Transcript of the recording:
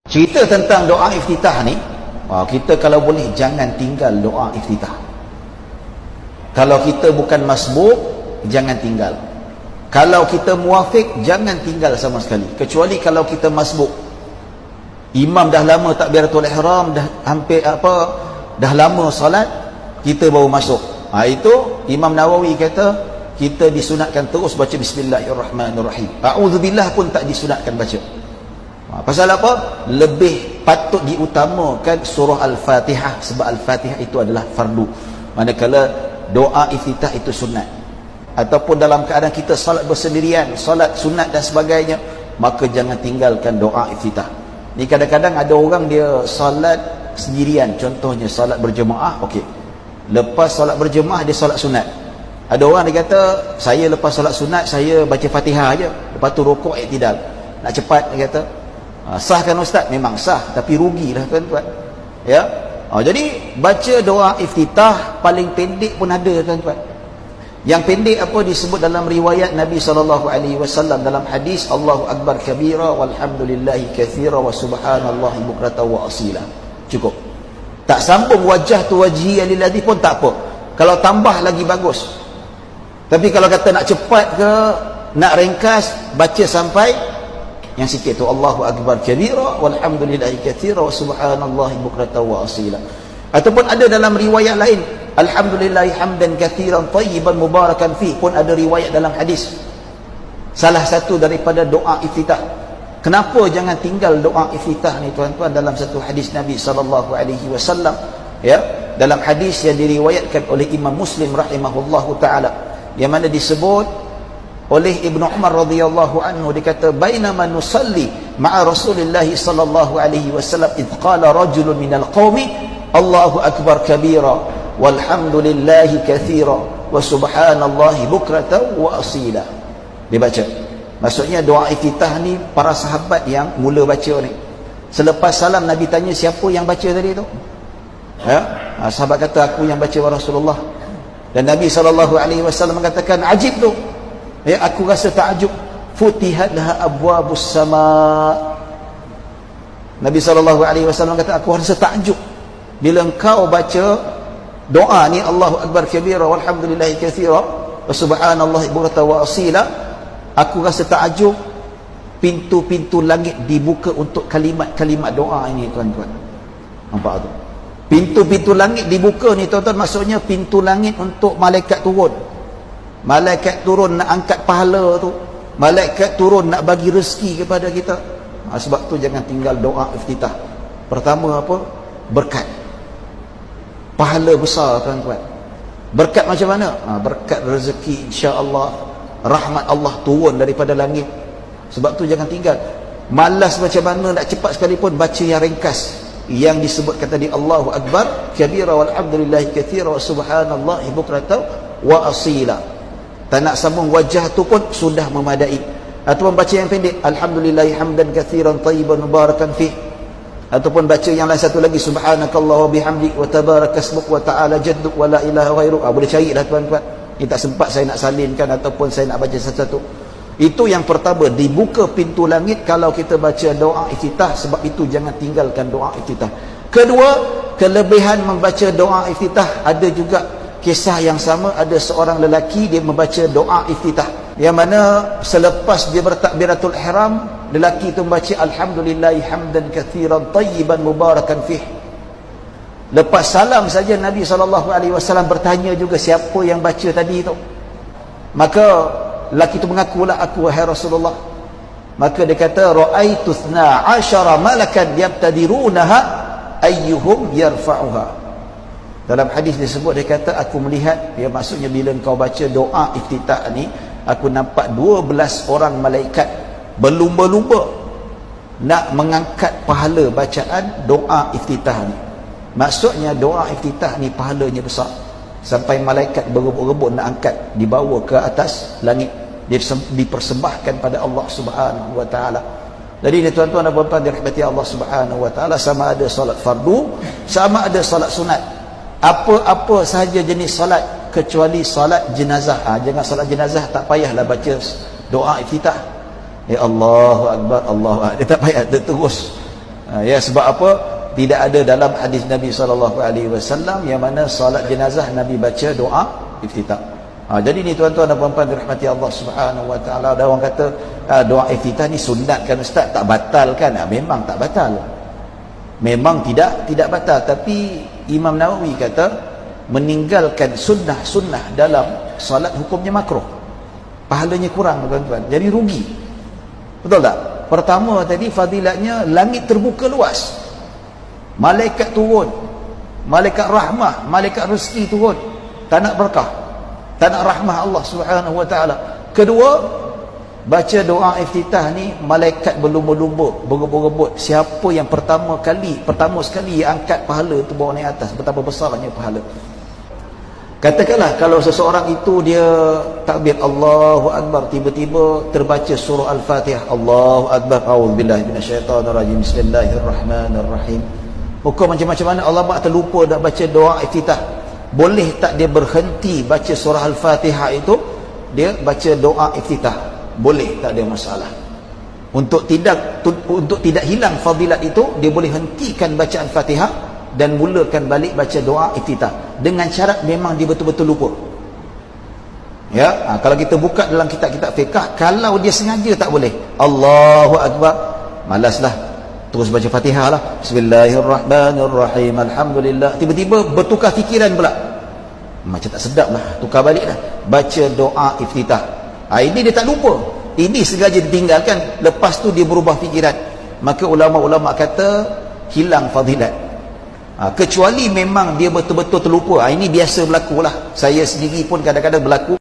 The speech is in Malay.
Cerita tentang doa iftitah ni, kita kalau boleh jangan tinggal doa iftitah. Kalau kita bukan masbuk, jangan tinggal. Kalau kita muafiq, jangan tinggal sama sekali. Kecuali kalau kita masbuk. Imam dah lama takbiratul ihram, dah hampir dah lama salat, kita baru masuk. Itu Imam Nawawi kata kita disunatkan terus baca bismillahirrahmanirrahim. A'udzubillah pun tak disunatkan baca. Pasal apa? Lebih patut diutamakan surah Al-Fatihah, sebab Al-Fatihah itu adalah fardu. Manakala doa iftitah itu sunat. Ataupun dalam keadaan kita salat bersendirian, salat sunat dan sebagainya, maka jangan tinggalkan doa iftitah. Ni kadang-kadang ada orang dia salat sendirian, contohnya salat berjemaah, okey. Lepas salat berjemaah dia salat sunat. Ada orang dia kata, saya lepas salat sunat saya baca Fatihah aja, lepas tu rukuk i'tidal. Nak cepat dia kata. Sah kan ustaz? Memang sah, tapi rugilah tuan-tuan. Ya. Jadi baca doa iftitah paling pendek pun ada tuan-tuan. Yang pendek apa disebut dalam riwayat Nabi SAW dalam hadis, Allahu Akbar kabira walhamdulillahi katsira wa subhanallahi bukratan wa asila. Cukup. Tak sambung wajah tu wajhi alilladhi pun tak apa. Kalau tambah lagi bagus. Tapi kalau kata nak cepat ke, nak ringkas, baca sampai yang sikit tu, Allahu Akbar kabira walhamdulillahi katsira wa subhanallahi bukratan wa asila. Ataupun ada dalam riwayat lain, alhamdulillahi hamdan katsiran tayyiban mubarakan fi, pun ada riwayat dalam hadis. Salah satu daripada doa iftitah. Kenapa jangan tinggal doa iftitah ni tuan-tuan? Dalam satu hadis Nabi SAW, ya, dalam hadis yang diriwayatkan oleh Imam Muslim rahimahullahu taala, yang mana disebut oleh Ibnu Umar radhiyallahu anhu, dikata bainama nusalli ma'a Rasulillah sallallahu alaihi wasallam id qala rajulun minal qaumi Allahu akbar kabira walhamdulillahi katsira wa subhanallahi bukratan wa asila. Dia baca. Maksudnya doa iftitah ni para sahabat yang mula baca ni. Selepas salam Nabi tanya siapa yang baca tadi tu? Ya, sahabat kata aku yang baca wa Rasulullah. Dan Nabi sallallahu alaihi wasallam mengatakan ajib tu. Ya, aku rasa takjub. Futihat laha abwabus sama. Nabi SAW kata, aku rasa takjub bila engkau baca doa ni, Allahu Akbar kabira walhamdulillahi katsira wa subhanallahi bukratan wa asila. Aku rasa takjub, pintu-pintu langit dibuka untuk kalimat-kalimat doa ini tuan-tuan. Nampak tu? Pintu-pintu langit dibuka ni tuan-tuan, maksudnya pintu langit untuk malaikat turun. Malaikat turun nak angkat pahala tu, malaikat turun nak bagi rezeki kepada kita. Sebab tu jangan tinggal doa iftitah. Pertama apa? Berkat. Pahala besar tuan-tuan. Berkat macam mana? Berkat rezeki insya-Allah, rahmat Allah turun daripada langit. Sebab tu jangan tinggal. Malas macam mana nak cepat sekalipun, baca yang ringkas yang disebutkan tadi, Allahu Akbar kabira walhamdulillahi katsira wa subhanallahi bukratan wa asila. Tak nak sambung wajah tu pun sudah memadai. Ataupun baca yang pendek, alhamdulillahi hamdan katsiran tayyiban mubarakan fih. Ataupun baca yang lain satu lagi, subhanakallah wa bihamdik wa tabarakasmuk wa ta'ala jadduk wa la ilaha ghairu. Boleh carilah tuan-tuan. Ini tak sempat saya nak salinkan ataupun saya nak baca satu-satu. Itu yang pertama, dibuka pintu langit kalau kita baca doa iftitah. Sebab itu jangan tinggalkan doa iftitah. Kedua, kelebihan membaca doa iftitah, ada juga kisah yang sama. Ada seorang lelaki, dia membaca doa iftitah, yang mana selepas dia bertakbiratul ihram, lelaki itu membaca alhamdulillahi hamdan katsiran tayyiban mubarakan fih. Lepas salam saja Nabi SAW bertanya juga siapa yang baca tadi itu. Maka lelaki itu mengakulah, aku wahai Rasulullah. Maka dia kata ra'aitu 12 malakan yabtadirunaha ayyuhum yarfa'uha. Dalam hadis disebut, dia kata aku melihat, ya maksudnya bila engkau baca doa iftitah ni, aku nampak 12 orang malaikat berlumba-lumba nak mengangkat pahala bacaan doa iftitah ni. Maksudnya doa iftitah ni pahalanya besar, sampai malaikat berebut-rebut nak angkat, dibawa ke atas langit, dipersembahkan pada Allah Subhanahu wa taala. Jadi ni tuan-tuan dan puan-puan dirahmati Allah Subhanahu wa taala, sama ada solat fardu, sama ada solat sunat, apa-apa sahaja jenis solat kecuali solat jenazah. Jangan solat jenazah tak payahlah baca doa iftitah. Ya Allahu Akbar, Allahu Akbar, dia tak payah, dia terus Ya, sebab apa? Tidak ada dalam hadis Nabi SAW yang mana salat jenazah Nabi baca doa iftitah. Jadi ni tuan-tuan dan puan-puan dirahmati Allah Subhanahu wa taala. Ada orang kata doa iftitah ni sunat kan ustaz, tak batal kan? Memang tak batal. Memang tidak batal, tapi Imam Nawawi kata meninggalkan sunnah-sunnah dalam salat hukumnya makruh. Pahalanya kurang tuan-tuan. Jadi rugi. Betul tak? Pertama tadi fadilatnya langit terbuka luas. Malaikat turun. Malaikat rahmah, malaikat rezeki turun. Tak nak berkah. Tak nak rahmah Allah Subhanahu wa taala. Kedua, baca doa iftitah ni malaikat berlumba-lumba, berebut-rebut siapa yang pertama sekali angkat pahala tu bawa naik atas, betapa besarnya pahala. Katakanlah kalau seseorang itu dia takbir Allahu Akbar, tiba-tiba terbaca surah Al-Fatihah, Allahu Akbar, a'udzubillahi minasyaitanirrajim, bismillahirrahmanirrahim. Hukum macam mana Allah Ta'ala terlupa dah baca doa iftitah. Boleh tak dia berhenti baca surah Al-Fatihah itu, dia baca doa iftitah? Boleh, tak ada masalah. Untuk tidak hilang fadilat itu, dia boleh hentikan bacaan Fatihah dan mulakan balik baca doa iftitah, dengan syarat memang dia betul-betul lupa. Ya, kalau kita buka dalam kitab-kitab fiqh, kalau dia sengaja tak boleh. Allahu Akbar, malaslah, terus baca Fatihah lah, bismillahirrahmanirrahim, alhamdulillah, tiba-tiba bertukar fikiran pula, macam tak sedap lah, tukar balik lah, baca doa iftitah. Ini dia tak lupa, ini sengaja ditinggalkan, lepas tu dia berubah fikiran, maka ulama-ulama kata hilang fadilat. Kecuali memang dia betul-betul terlupa. Ini biasa berlaku lah, saya sendiri pun kadang-kadang berlaku.